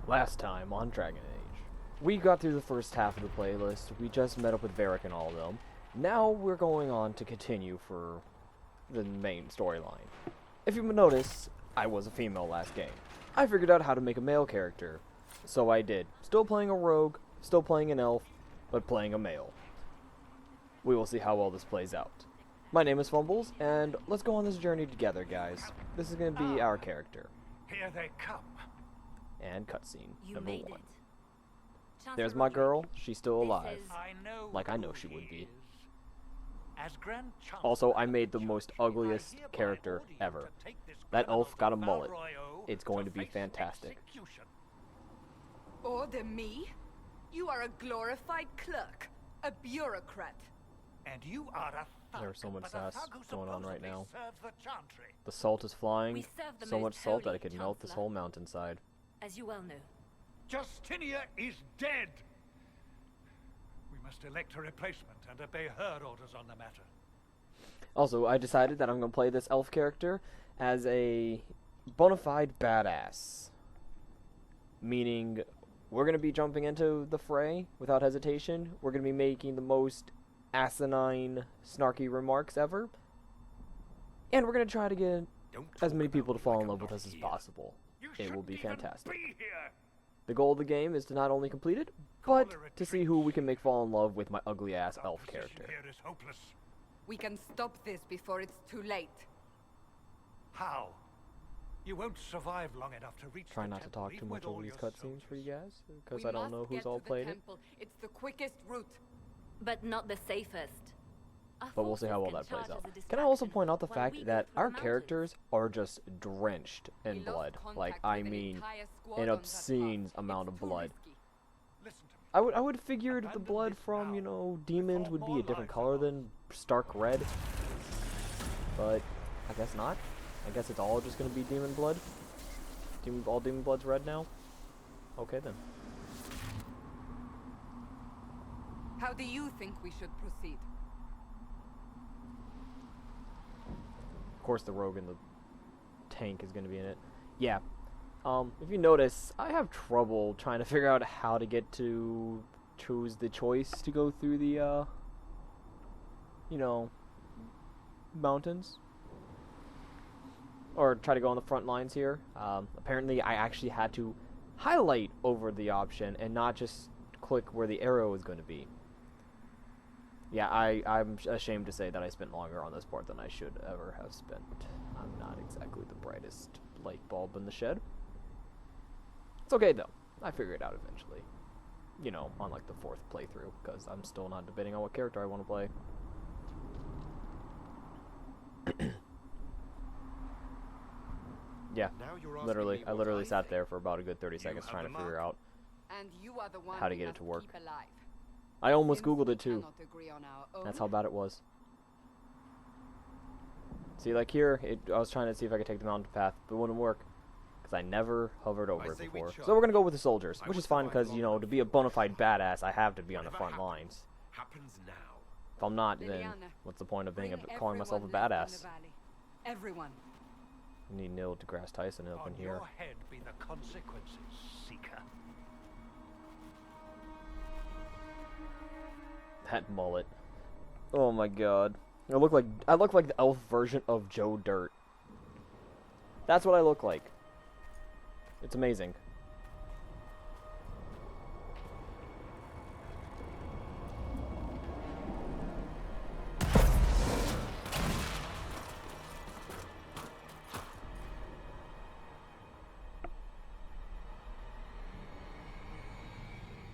Last time on Dragon Age. We got through the first half of the playlist, we just met up with Varric and all of them. Now we're going on to continue for the main storyline. If you notice, I was a female last game. I figured out how to make a male character. So I did. Still playing a rogue, still playing an elf, but playing a male. We will see how well this plays out. My name is Fumbles, and let's go on this journey together, guys. This is going to be our character. Here they come. And cutscene number 1. Chancellor There's my Roderick. girl. She's still This alive. is- Like I know who she would be. is. As Grand Also, I Chancellor made the of most Chantry, ugliest I hereby character order you ever. to take this That criminal elf got a to mullet. Val-Royeaux It's going to be face fantastic. execution. Order me? You are a glorified clerk, a bureaucrat. And you are a thug, There's so much but a sass thug who going on right supposedly now. serves the Chantry. The salt is flying. We serve the So much most salt that holy, it could melt this Chancellor. whole mountainside. As you well know. Justinia is dead. We must elect a replacement and obey her orders on the matter. Also, I decided that I'm going to play this elf character as a bona fide badass. Meaning, we're going to be jumping into the fray without hesitation. We're going to be making the most asinine, snarky remarks ever. And we're going to try to get Don't as talk many about people to me fall like in I'm love with not us as here. possible. You It will be shouldn't even fantastic. be here. The goal of the game is to not only complete it, Call but a to see retreat. who we can make fall in love with my ugly ass Our elf position character. here is hopeless. We can stop this before it's too late. How? You won't survive long enough to reach Try the not to temple, talk too even much with over all these your cutscenes for you soldiers. guys, because We I don't must know who's get all to the played it. temple. It's the quickest route. But not the safest. Our But we'll see how well forces that can plays charge out. as a Can I also distraction point out the while fact we go that through our the mountains. characters are just drenched in We lost blood? contact Like, with I an mean, entire an squad on that obscene path. amount It's of too blood. risky. Listen to me. I would figured the Abandon blood this from, now. you know, demons would be more a different lives color are than stark red. But I guess not. I guess it's all just gonna be demon blood. All demon blood's red now? Okay then. How do you think we should proceed? Of course the rogue and the tank is gonna be in it. Yeah. If you notice, I have trouble trying to figure out how to get to choose the choice to go through the you know, mountains. Or try to go on the front lines here. Apparently I actually had to highlight over the option and not just click where the arrow is going to be. Yeah, I'm ashamed to say that I spent longer on this part than I should ever have spent. I'm not exactly the brightest light bulb in the shed. It's okay though. I figure it out eventually. You know, on like the 4th playthrough, because I'm still not debating on what character I want to play. Yeah, Now you're asking literally, me I what literally sat think. there for about a good 30 You seconds have trying the to figure mark. out. And you are the one How to we get it have to work. keep alive. I almost Since Googled we it too. cannot agree on our own, That's how bad it was. See, like here, I was trying to see if I could take the mountain path, but it wouldn't work. Because I never hovered over it say we before. try. So we're going to go with the soldiers, I which will is fine survive because, long you know, enough to be a to bona watch fide badass, I have to be on the Whatever front lines. Happens now. If I'm not, then Liliana, what's the point of being bring calling myself a everyone left in badass? the valley. Everyone. I need Neil deGrasse Tyson up in On here. your head be the consequences, seeker. That mullet. Oh my god. I look like the elf version of Joe Dirt. That's what I look like. It's amazing.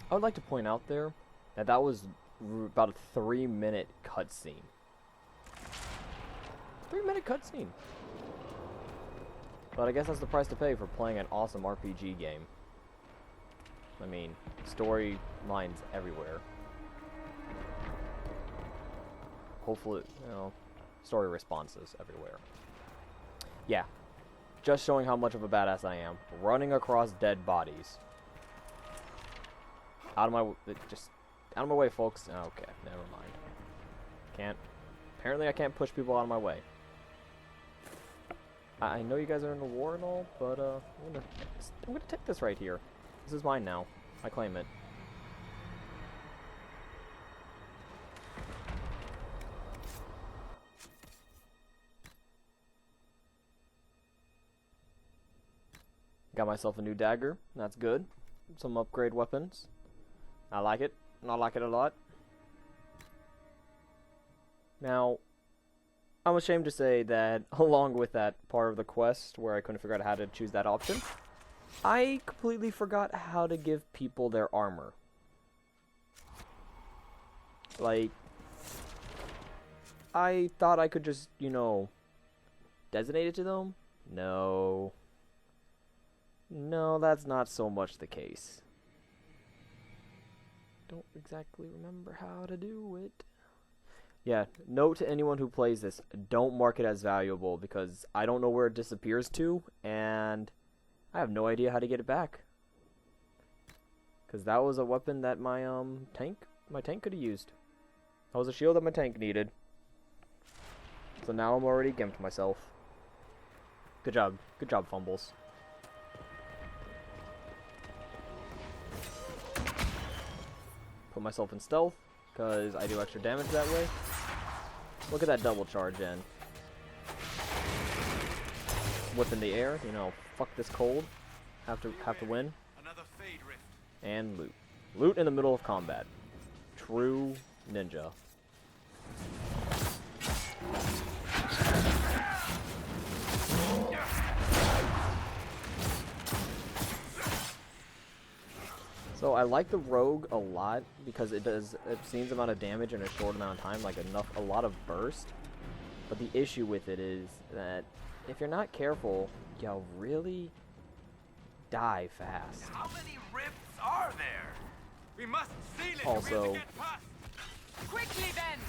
I would like to point out there that that was about a 3-minute cutscene. 3-minute cutscene. But I guess that's the price to pay for playing an awesome RPG game. I mean, story lines everywhere. Hopefully, you know, story responses everywhere. Yeah, just showing how much of a badass I am. Running across dead bodies. Out of my, just out of my way, folks. Okay, never mind. Can't. Apparently, I can't push people out of my way. I know you guys are in the war and all, but I'm gonna take this right here. This is mine now. I claim it. Got myself a new dagger. That's good. Some upgrade weapons. I like it. I like it a lot. Now, I'm ashamed to say that along with that part of the quest where I couldn't figure out how to choose that option, I completely forgot how to give people their armor. Like, I thought I could just, you know, designate it to them. No. No, that's not so much the case. Don't exactly remember how to do it. Yeah, note to anyone who plays this, don't mark it as valuable because I don't know where it disappears to, and I have no idea how to get it back. Because that was a weapon that my tank could have used. That was a shield that my tank needed. So now I'm already gimped myself. Good job, Fumbles. Put myself in stealth, because I do extra damage that way. Look at that double charge in. Whip in the air, you know, fuck this cold. Have to win. Another fade rift. And loot. Loot in the middle of combat. True ninja. So I like the rogue a lot because it does obscene amount of damage in a short amount of time, like a lot of burst. But the issue with it is that if you're not careful, you'll really die fast. How many rifts are there? We must seal it. Also- We have to get past. Quickly then!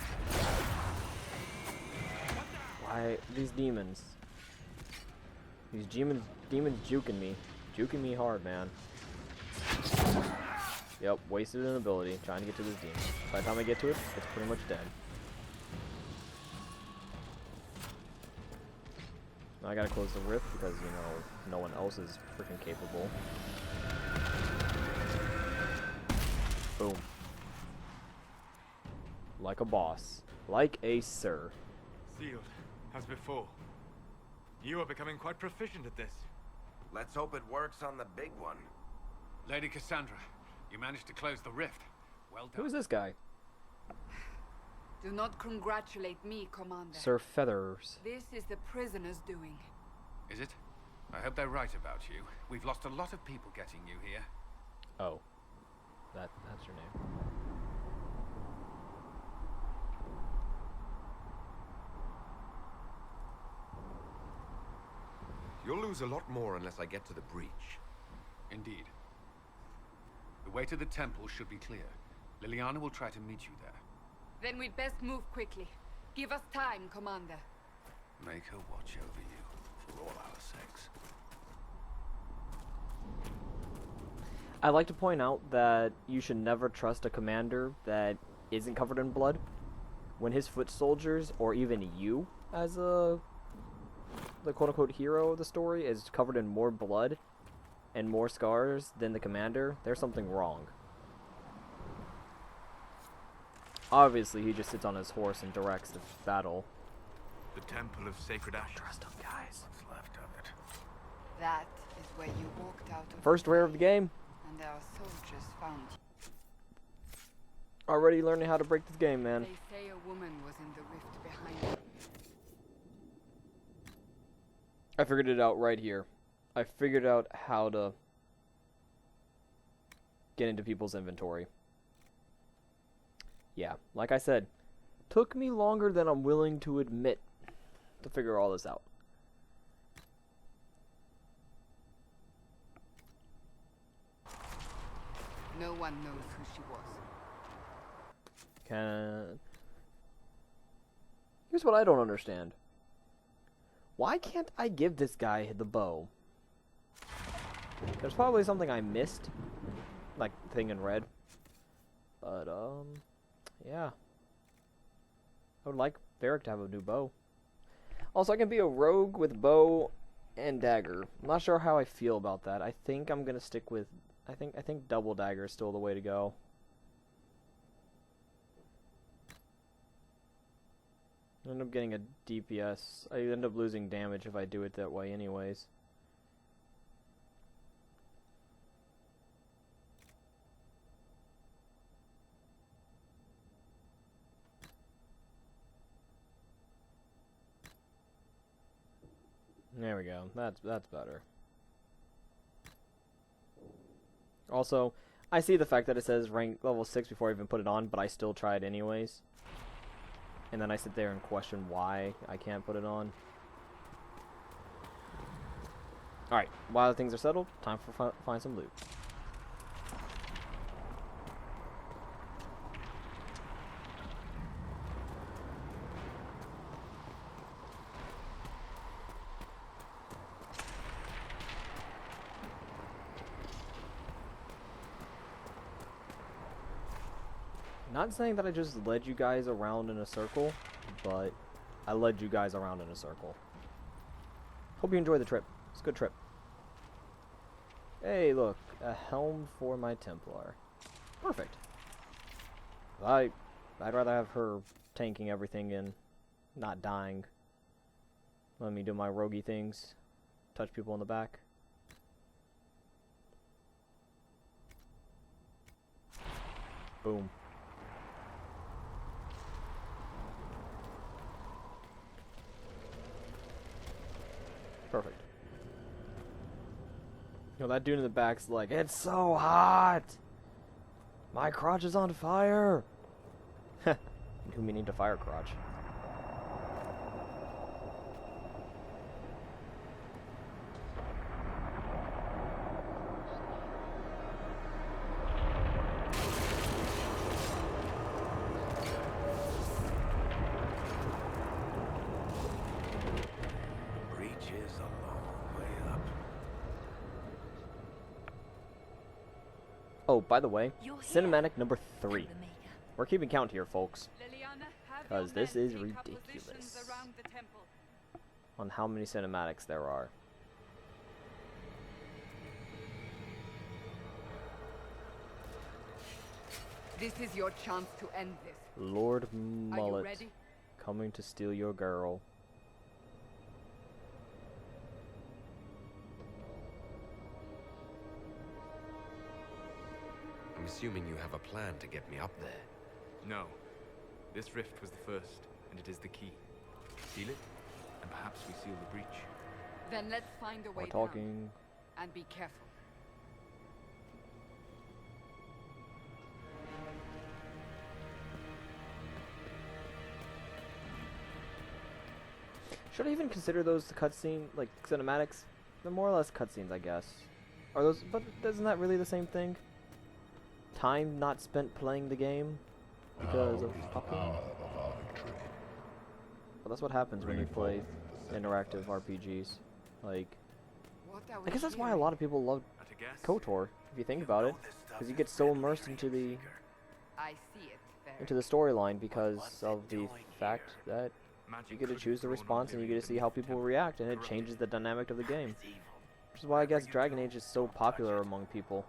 Why these demons? These demons juking me hard, man. Yep, wasted an ability trying to get to this demon. By the time I get to it, it's pretty much dead. Now I gotta close the rift because, you know, no one else is freaking capable. Boom. Like a boss. Like a sir. Sealed, as before. You are becoming quite proficient at this. Let's hope it works on the big one. Lady Cassandra, you managed to close the rift. Well done. Who is this guy? Do not congratulate me, Commander. Sir Feathers. This is the prisoner's doing. Is it? I hope they're right about you. We've lost a lot of people getting you here. Oh. That's your name. You'll lose a lot more unless I get to the breach. Indeed. The way to the temple should be clear. Liliana will try to meet you there. Then we'd best move quickly. Give us time, Commander. Make her watch over you, for all our sakes. I'd like to point out that you should never trust a commander that isn't covered in blood. When his foot soldiers, or even you, as the quote-unquote hero of the story, is covered in more blood and more scars than the commander, there's something wrong. Obviously, he just sits on his horse and directs the battle. The Temple of Sacred Ashes. Trust him, guys. What's left of it. That is where you walked out of First rare of the game. and our soldiers found you. Already learning how to break this game, man. They say a woman was in the rift behind you. I figured it out right here. I figured out how to get into people's inventory. Yeah, like I said, took me longer than I'm willing to admit to figure all this out. No one knows who she was. Here's what I don't understand. Why can't I give this guy the bow? There's probably something I missed. Like, thing in red. But, yeah. I would like Varric to have a new bow. Also, I can be a rogue with bow and dagger. I'm not sure how I feel about that. I think I'm gonna stick with I think double dagger is still the way to go. I end up getting a DPS. I end up losing damage if I do it that way anyways. There we go. That's better. Also, I see the fact that it says rank level 6 before I even put it on, but I still try it anyways. And then I sit there and question why I can't put it on. Alright, while things are settled, time for find some loot. Not saying that I just led you guys around in a circle, but I led you guys around in a circle. Hope you enjoy the trip. It's a good trip. Hey, look, a helm for my Templar. Perfect. I'd rather have her tanking everything and not dying. Let me do my roguey things. Touch people in the back. Boom. Perfect. You know, that dude in the back's like, it's so hot! My crotch is on fire! Who meaning to fire crotch? Oh, by the way, You're here. cinematic number 3. Ember Maker. We're keeping count here, folks, Liliana, have 'cause your this men is take up ridiculous. positions around the temple. On how many cinematics there are. This is your chance to end this. Lord Are you Mullet, ready? coming to steal your girl. I'm assuming you have a plan to get me up there. No. This rift was the first, and it is the key. Seal it, and perhaps we seal the breach. Then let's find a way We're down. talking. And be careful. Should I even consider those the cutscene, like cinematics? They're more or less cutscenes, I guess. Are those? But isn't that really the same thing? Time not spent playing the game because of fucking. Well, that's what happens when you play interactive RPGs. Like, What are I we guess that's why a hearing? lot of people love At a guess? KOTOR, if you think about it, because you get so immersed into the I see it there. storyline because of the fact that you get to choose the response and you get to see how people react, and it changes the dynamic of the game. Which is why I guess Dragon Age is so popular among people.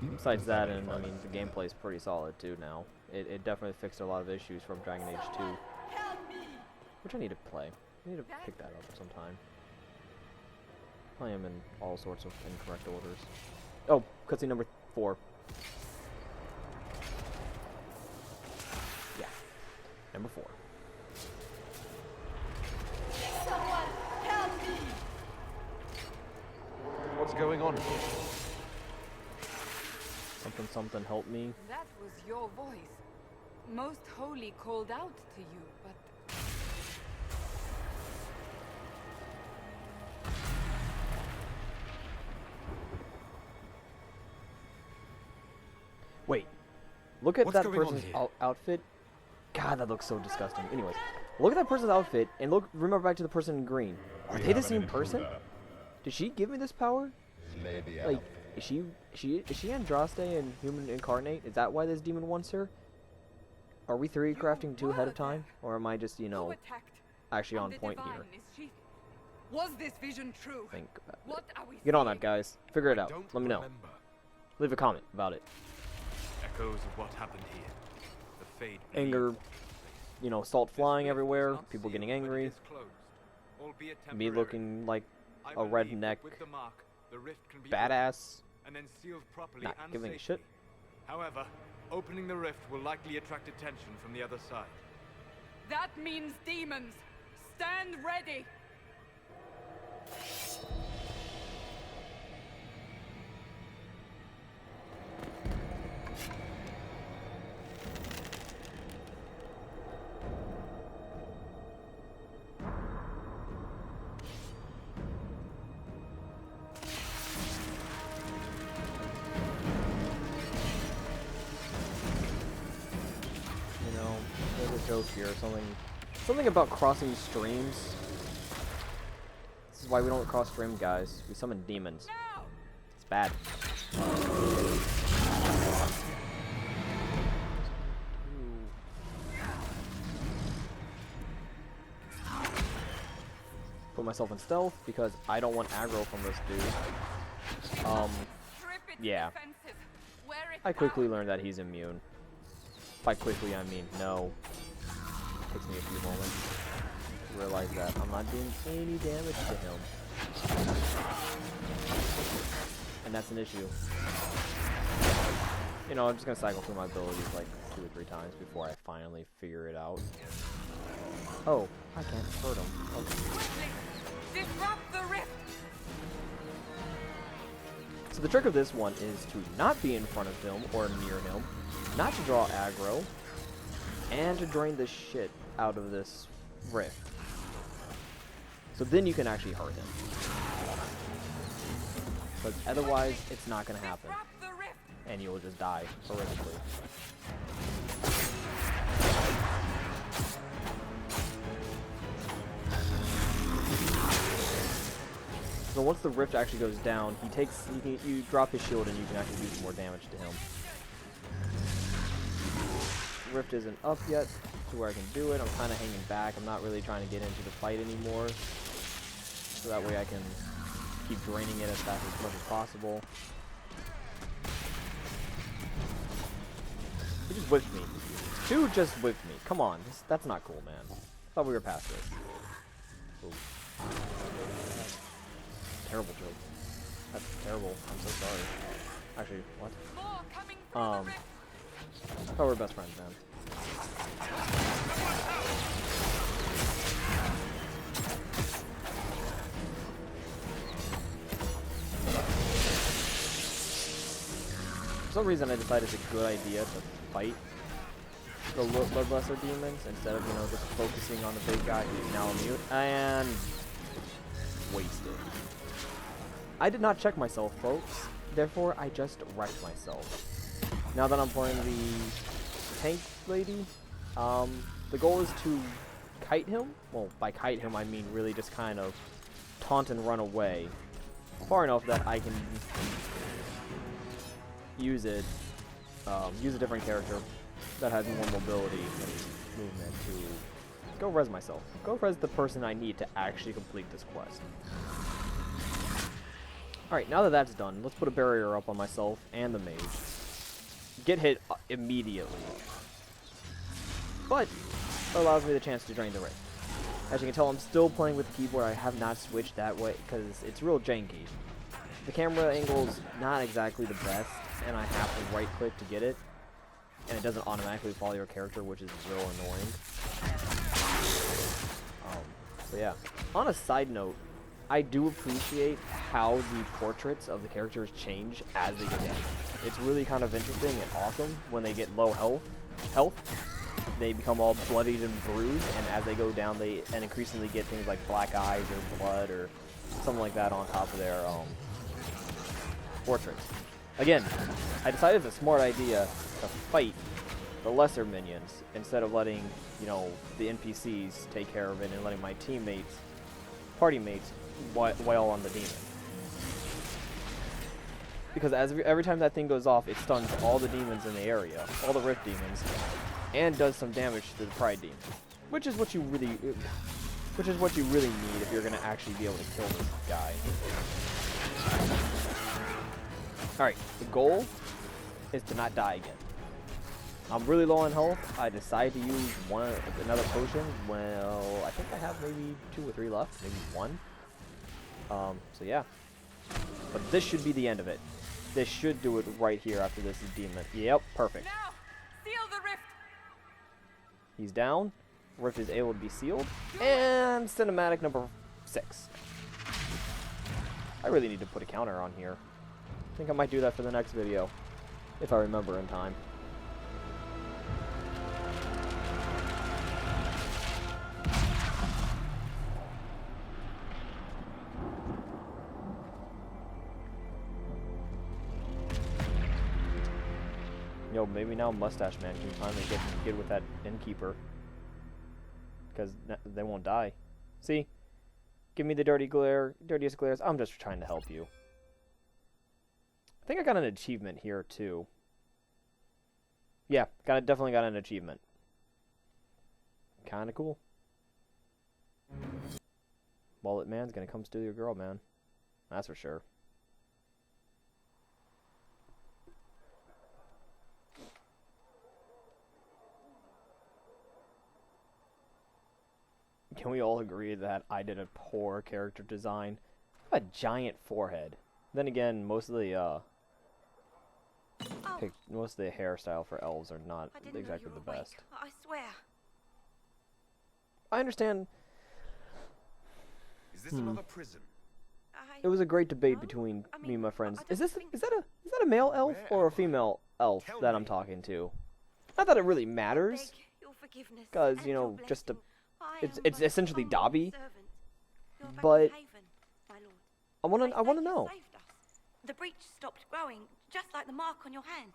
Besides that, and I mean, the gameplay is pretty solid too now. It definitely fixed a lot of issues from Dragon Age 2. Which I need to play. I need to pick that up sometime. Play them in all sorts of incorrect orders. Oh, cutscene number 4. Yeah. Number 4. What's going on here? Something something help me. That was your voice. Most Holy called out to you, but Wait. Look at What's that going on person's here? outfit. God, that looks so disgusting. Anyways, look at that person's outfit and remember back to the person in green. Are they the same person? Did she give me this power? Like, is she Andraste and human incarnate? Is that why this demon wants her? Are we 3 crafting 2 ahead of time? Or am I just, you who know, attacked? actually on The point divine here? is she? Was this vision true? Think about it. What are we Get on that, seeing? guys. Figure it I out. don't Let me know. remember. Leave a comment about it. Echoes of what happened here. The fade. Anger, you know, salt This flying rift is everywhere, not people sealed, getting but it angry, is closed, albeit me temporary. looking like I a believe redneck that with the mark, the rift can be opened badass, and then sealed properly not and giving a safely. shit. However, opening the rift will likely attract attention from the other side. That means demons. Stand ready. You know, there's a joke here, something about crossing streams. This is why we don't cross stream, guys. We summon demons. Now! It's bad. Put myself in stealth because I don't want aggro from this dude. Strip its Yeah. defenses. Wear it I quickly out. learned that he's immune. By quickly, I mean no. Takes me a few moments to realize that I'm not doing any damage to him. And that's an issue. You know, I'm just gonna cycle through my abilities like 2 or 3 times before I finally figure it out. Oh, I can't hurt him. Okay. Quickly! Disrupt the rift! So the trick of this one is to not be in front of him or near him, not to draw aggro, and to drain the shit out of this rift. So then you can actually hurt him. But otherwise, it's not gonna happen, Disrupt the rift! and you'll just die horrifically. So once the rift actually goes down, you drop his shield and you can actually do some more damage to him. The rift isn't up yet to where I can do it. I'm kind of hanging back. I'm not really trying to get into the fight anymore. So that way I can keep draining it as fast as much as possible. He just whipped me. Dude just whipped me. Come on. That's not cool, man. I thought we were past this. Ooh. Terrible joke. That's terrible. I'm so sorry. Actually, what? More coming from the rift! I thought we were best friends, man. For some reason, I decided it's a good idea to fight the Bloodlusser demons instead of, you know, just focusing on the big guy who's now immune and wasted. I did not check myself, folks. Therefore, I just wrecked myself. Now that I'm playing the tank lady, the goal is to kite him. Well, by kite him, I mean really just kind of taunt and run away far enough that I can use it, use a different character that has more mobility and movement to go res myself. Go res the person I need to actually complete this quest. Alright, now that that's done, let's put a barrier up on myself and the mage. Get hit immediately. But it allows me the chance to drain the rift. As you can tell, I'm still playing with the keyboard. I have not switched that way because it's real janky. The camera angle's not exactly the best, and I have to right click to get it. And it doesn't automatically follow your character, which is real annoying. So yeah. On a side note, I do appreciate how the portraits of the characters change as they get damaged. It's really kind of interesting and awesome when they get low health. They become all bloodied and bruised, and as they go down, they increasingly get things like black eyes or blood or something like that on top of their portraits. Again, I decided it's a smart idea to fight the lesser minions instead of letting, you know, the NPCs take care of it and letting my teammates, party mates, wail on the demon. Because every time that thing goes off, it stuns all the demons in the area, all the Rift demons, and does some damage to the Pride demon. Which is what you really... which is what you really need if you're going to actually be able to kill this guy. Alright, the goal is to not die again. I'm really low on health. I decided to use another potion. Well, I think I have maybe 2 or 3 left, maybe 1. So yeah. But this should be the end of it. This should do it right here after this demon. Yep, perfect. Now, seal the rift. He's down. Rift is able to be sealed. And cinematic number 6. I really need to put a counter on here. I think I might do that for the next video, if I remember in time. Yo, maybe now Mustache Man can finally get with that innkeeper. Because they won't die. See? Give me the dirtiest glares. I'm just trying to help you. I think I got an achievement here, too. Yeah, definitely got an achievement. Kinda cool. Wallet Man's gonna come steal your girl, man. That's for sure. Can we all agree that I did a poor character design? I have a giant forehead. Then again, most of the hairstyle for elves are not exactly the best. I swear. I understand. Is this another prison? It was a great debate between me and my friends. Is that a male elf or a female elf that I'm talking to? Not that it really matters, because you know, just it's essentially Dobby. But I wanna know. The breach stopped growing, just like the mark on your hand.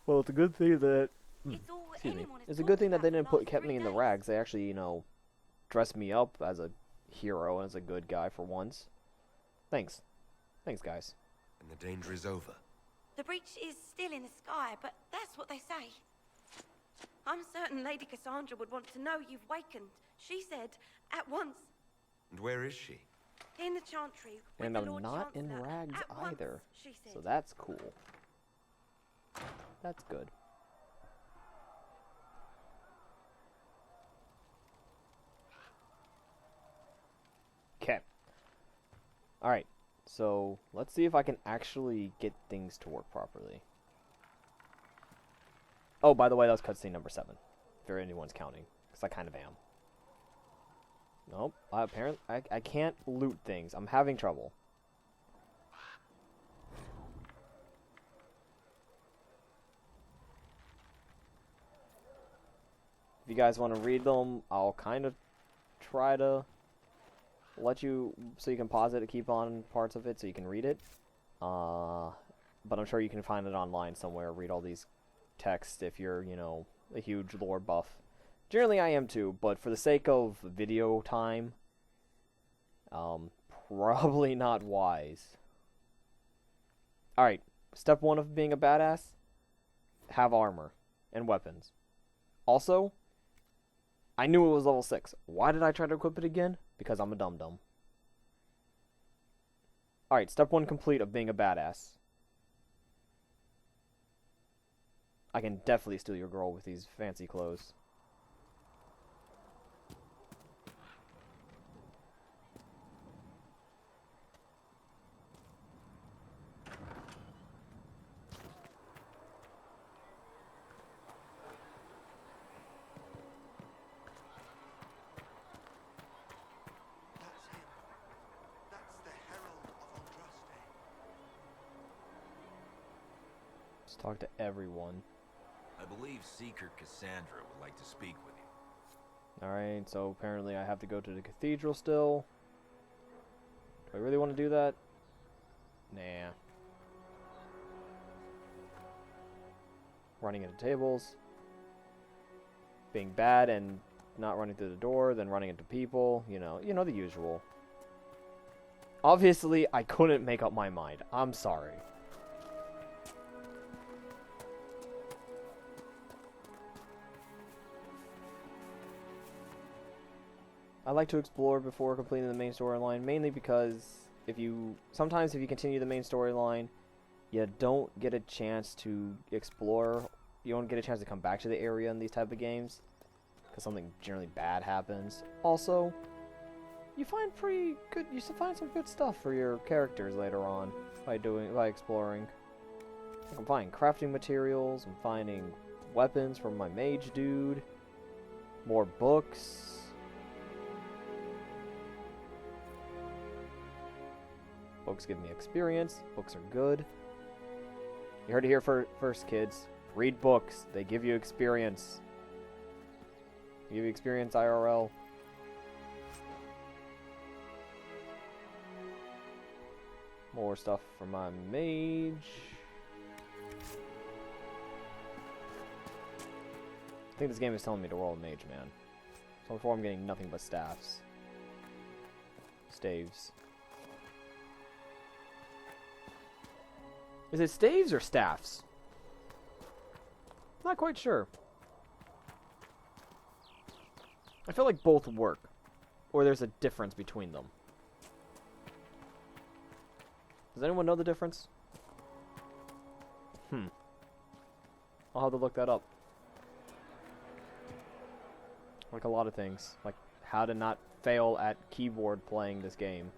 Well, it's a good thing that. It's all Excuse me. anyone has It's a talked good thing that about they the didn't last kept me 3 in the days. rags. They actually, you know, dressed me up as a hero and as a good guy for once. Thanks. Thanks, guys. And the danger is over. The breach is still in the sky, but that's what they say. I'm certain Lady Cassandra would want to know you've wakened. She said, at once, And where is she? in the Chantry, with And the I'm Lord not in Chancellor. rags At once, either. she said. So that's cool. That's good. Okay. Alright. So, let's see if I can actually get things to work properly. Oh, by the way, that was cutscene number 7. If anyone's counting. Because I kind of am. Nope. Apparently, I can't loot things. I'm having trouble. If you guys want to read them, I'll kind of try to let you, so you can pause it to keep on parts of it so you can read it. But I'm sure you can find it online somewhere, read all these texts if you're, you know, a huge lore buff. Generally I am too, but for the sake of video time, probably not wise. Alright, step 1 of being a badass, have armor and weapons. Also, I knew it was level 6. Why did I try to equip it again? Because I'm a dum-dum. Alright, step 1 complete of being a badass. I can definitely steal your girl with these fancy clothes. Let's talk to everyone. I believe Seeker Cassandra would like to speak with you. Alright, so apparently I have to go to the cathedral still. Do I really want to do that? Nah. Running into tables. Being bad and not running through the door, then running into people. You know the usual. Obviously, I couldn't make up my mind. I'm sorry. I like to explore before completing the main storyline, mainly because sometimes if you continue the main storyline, you don't get a chance to explore. You don't get a chance to come back to the area in these type of games, because something generally bad happens. Also, you find some good stuff for your characters later on by exploring. I'm finding crafting materials, I'm finding weapons from my mage dude, more books. Books give me experience, books are good. You heard it here first, kids. Read books, they give you experience. They give you experience IRL. More stuff from my mage. I think this game is telling me to roll a mage, man. So before I'm getting nothing but staffs. Staves. Is it staves or staffs? Not quite sure. I feel like both work. Or there's a difference between them. Does anyone know the difference? I'll have to look that up. Like a lot of things. Like how to not fail at keyboard playing this game.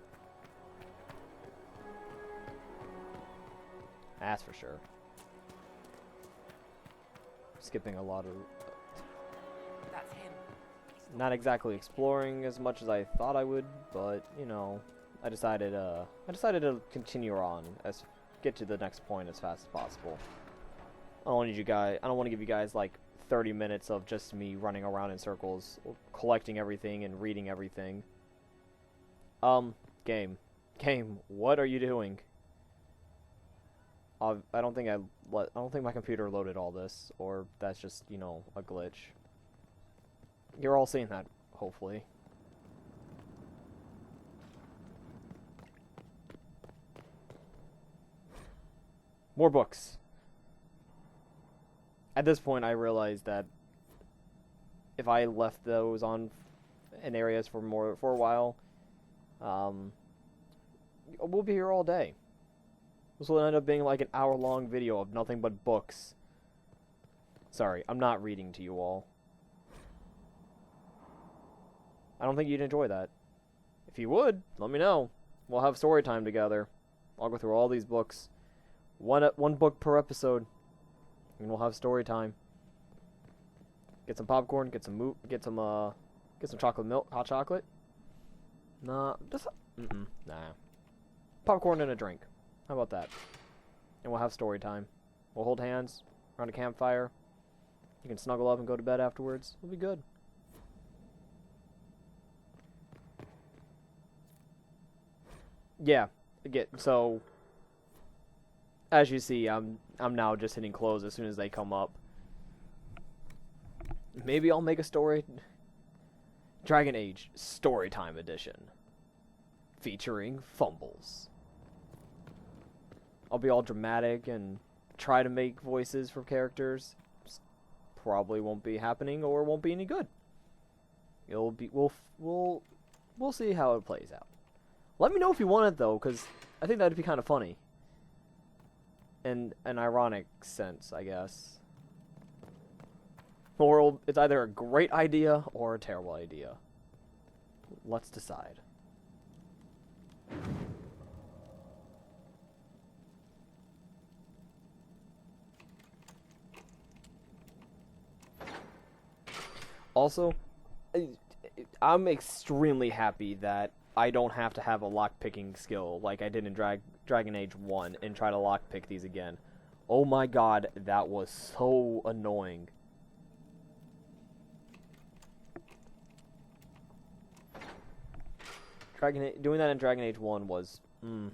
That's for sure. Skipping a lot of... That's him. Not exactly exploring as much as I thought I would, but, you know, I decided to continue on, get to the next point as fast as possible. I don't want to give you guys like 30 minutes of just me running around in circles, collecting everything and reading everything. Game, what are you doing? I don't think my computer loaded all this, or that's just, you know, a glitch. You're all seeing that, hopefully. More books. At this point, I realized that if I left those on in areas for a while, we'll be here all day. This will end up being like an hour-long video of nothing but books. Sorry, I'm not reading to you all. I don't think you'd enjoy that. If you would, let me know. We'll have story time together. I'll go through all these books. One book per episode. And we'll have story time. Get some popcorn, get some chocolate milk, hot chocolate. Nah, nah. Popcorn and a drink. How about that? And we'll have story time. We'll hold hands around a campfire. You can snuggle up and go to bed afterwards. It'll be good. Yeah. So as you see, I'm now just hitting close as soon as they come up. Maybe I'll make a story. Dragon Age Storytime Edition. Featuring fumbles. I'll be all dramatic and try to make voices for characters. Just probably won't be happening or won't be any good. We'll see how it plays out. Let me know if you want it though, because I think that'd be kind of funny. In an ironic sense, I guess. Or it's either a great idea or a terrible idea. Let's decide. Also, I'm extremely happy that I don't have to have a lockpicking skill like I did in Dragon Age 1 and try to lockpick these again. Oh my god, that was so annoying. Doing that in Dragon Age 1 was, Then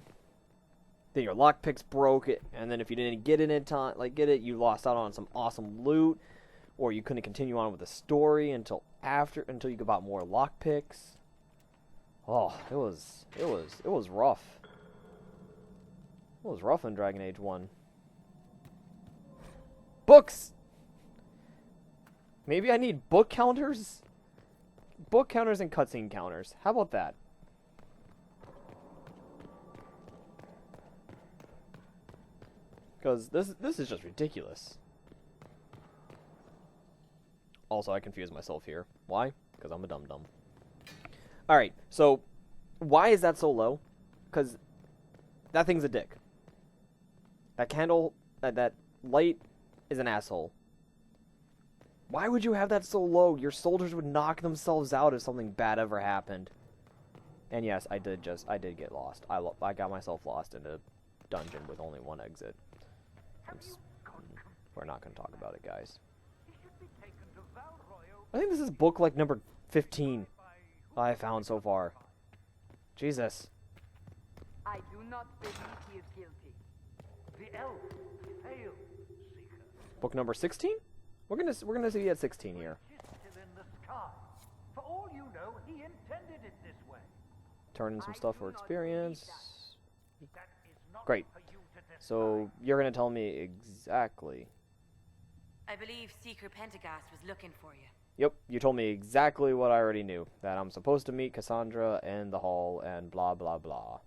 your lockpicks broke it, and then if you didn't get it in time, you lost out on some awesome loot, or you couldn't continue on with the story until you got more lockpicks. Oh, it was rough. It was rough in Dragon Age 1. Books! Maybe I need book counters? book counters and cutscene counters. How about that? Because this is just ridiculous. Also, I confuse myself here. Why? Because I'm a dum-dum. Alright, so why is that so low? Because that thing's a dick. That candle, that light is an asshole. Why would you have that so low? Your soldiers would knock themselves out if something bad ever happened. And yes, I did get lost. I got myself lost in a dungeon with only one exit. We're not going to talk about it, guys. I think this is book like number 15 I found so far. Jesus. I do not believe he is guilty. The elf failed, Seeker. Book number 16? We're gonna see at 16 here. Still in the sky. For all you know, he intended it this way. Turn in some stuff for experience. That is not Great. for you to decide. So you're gonna tell me exactly. I believe Seeker Pentagast was looking for you. Yep, you told me exactly what I already knew. That I'm supposed to meet Cassandra in the hall and blah blah blah.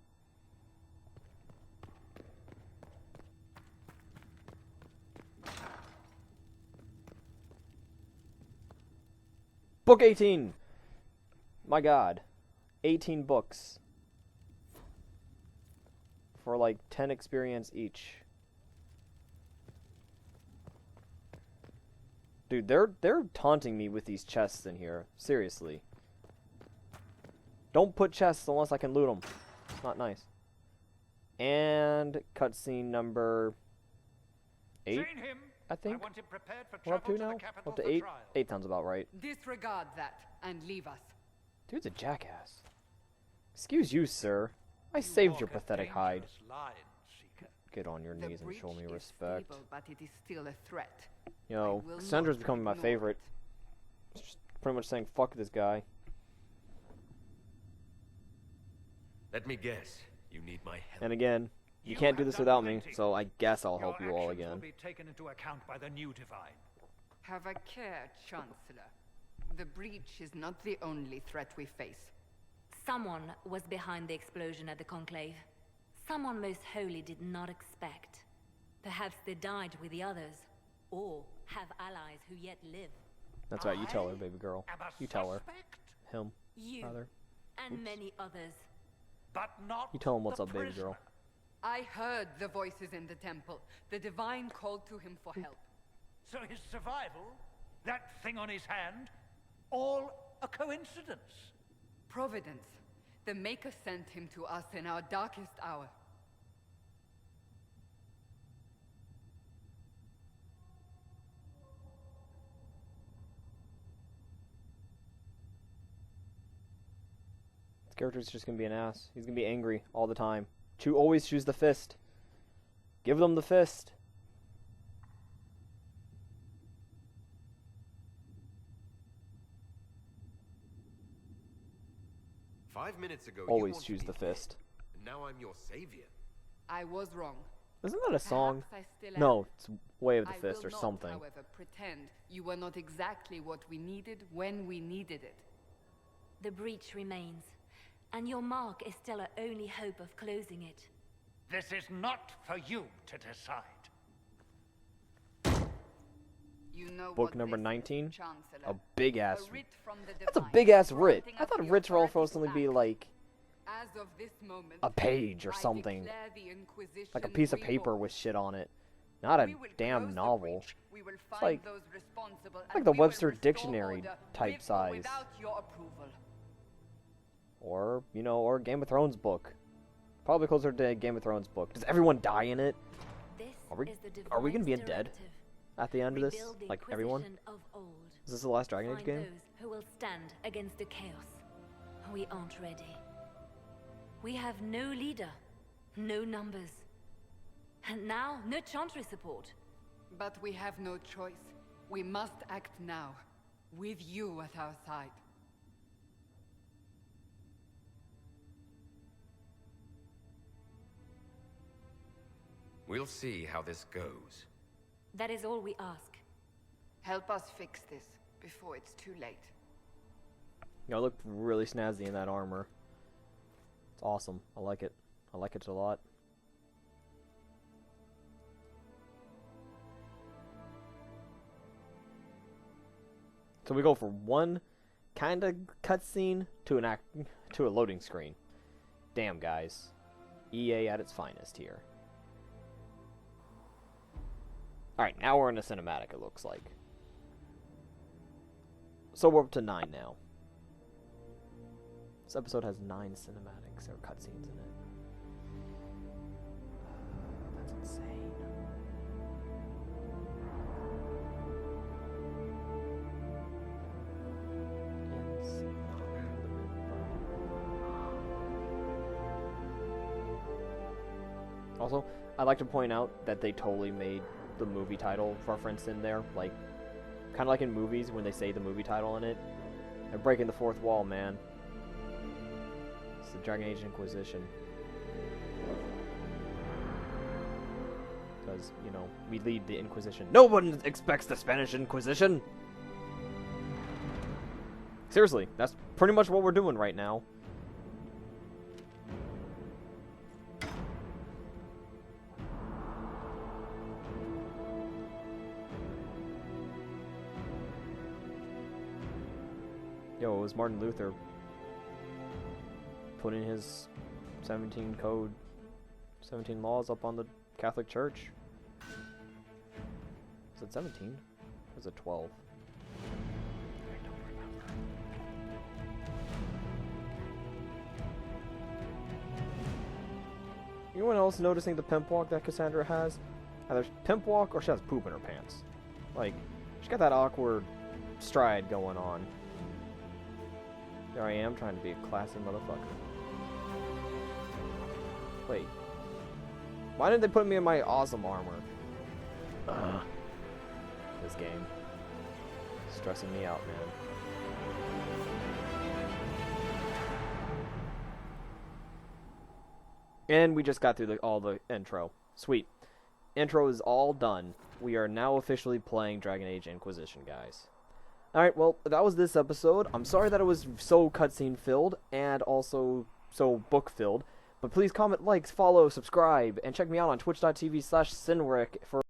Book 18! My god. 18 books. For like 10 experience each. Dude, they're taunting me with these chests in here. Seriously. Don't put chests unless I can loot them. It's not nice. And cutscene number 8, Train him. I think. I want him prepared for We're up travel to now? the capital Up to for 8? trial. 8 sounds about right. Disregard that and leave us. Dude's a jackass. Excuse you, sir. I saved your Walk a pathetic hide. dangerous line, Seeker. Get on your The knees and show breach me is respect. stable, but it is still a threat. Yo, I will Cassandra's not becoming my ignore favorite. Just pretty much saying, fuck this guy. Let me guess. You need my help. And again, you You can't do have this done without me, plenty. so I guess I'll help Your you all actions again. will be taken into account by the new divine. Have a care, Chancellor. The breach is not the only threat we face. Someone was behind the explosion at the Conclave. Someone most holy did not expect. Perhaps they died with the others, or have allies who yet live. That's right, you tell her, baby girl. Am a You tell her. suspect, Him, You rather. and many others. but not You tell him what's the up, baby prisoner. girl. I heard the voices in the temple. The divine called to him for help. So his survival, that thing on his hand, all a coincidence. Providence. The Maker sent him to us in our darkest hour. This character's just gonna be an ass. He's gonna be angry all the time. Always choose the fist. Give them the fist. Five minutes ago, Always you wanted choose me the dead, fist. and now I'm your savior. I was wrong. Isn't that a song? Perhaps I still am. No, it's Way of the I Fist will or not, something. however, pretend you were not exactly what we needed when we needed it. The breach remains, and your mark is still our only hope of closing it. This is not for you to decide. You know Book what number this is, 19? Chancellor. A big ass. A writ from the That's a divine, big ass writ. granting I us thought the writs were all authority supposed to be act. like As of this moment, a page or I something. declare the Inquisition Like a piece of paper reborn. with shit on it. Not a We will damn close the novel. breach. We will find like- those responsible, like and the we will Webster restore Dictionary order, type with or size. Without your approval. Or, or Game of Thrones book. Probably closer to Game of Thrones book. Does everyone die in it? This Are we- is the are we gonna divine's be dead directive. At the end of this? Rebuild the Like, everyone? Inquisition of old. Is this the last Dragon Age Find game? those who will stand against the chaos. We aren't ready. We have no leader, no numbers, and now no Chantry support. But we have no choice. We must act now, with you at our side. We'll see how this goes. That is all we ask. Help us fix this before it's too late. You know, it looked really snazzy in that armor. It's awesome. I like it. I like it a lot. So we go from one kind of cutscene to a loading screen. Damn, guys. EA at its finest here. Alright, now we're in a cinematic, it looks like. So we're up to 9 now. This episode has 9 cinematics or cutscenes in it. That's insane. Also, I'd like to point out that they totally made the movie title reference in there, like, kind of like in movies when they say the movie title in it. They're breaking the fourth wall, man. It's the Dragon Age Inquisition. Because, you know, we lead the Inquisition. No one expects the Spanish Inquisition! Seriously, that's pretty much what we're doing right now. Yo, it was Martin Luther putting his 17 laws up on the Catholic Church. Is it 17? Or is it 12? I don't remember. Anyone else noticing the pimp walk that Cassandra has? Either pimp walk or she has poop in her pants. Like, she's got that awkward stride going on. There I am, trying to be a classy motherfucker. Wait. Why didn't they put me in my awesome armor? This game. Stressing me out, man. And we just got through all the intro. Sweet. Intro is all done. We are now officially playing Dragon Age Inquisition, guys. Alright, well, that was this episode. I'm sorry that it was so cutscene filled and also so book filled. But please comment, like, follow, subscribe, and check me out on twitch.tv/Cineric for